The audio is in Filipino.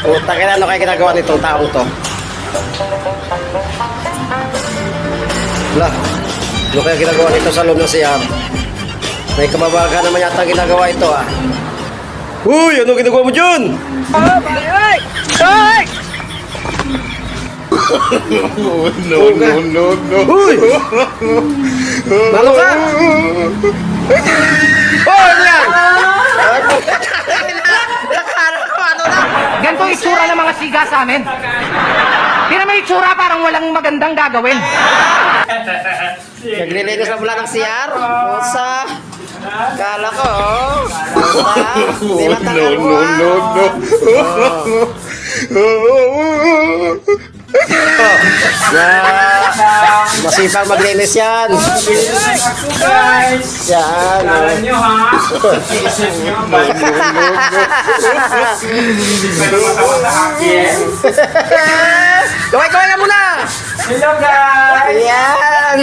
Puta, kailan ano kaya ginagawa nitong taong to? Wala. Ano kaya ginagawa nito sa loob ng CR? May kababaga naman yata ginagawa ito ah. Uy! Ano ginagawa mo dyan? Ay! Ay! No. Uy! Malo ka? Oh! Ano yan? Nakara ko ano na? Ganito ang itsura ng mga siga sa amin. Di naman itsura parang walang magandang gagawin. Naglilinis na mula ng CR? Pusa! Kala ko, oh. Pusa! Hindi matagal mo masipag maglinis yan. Guys! Yan. Kala nyo ha? Isip nyo ba? Hindi pa naman ako sa akin. Kaway ka muna! Hello guys! Yan.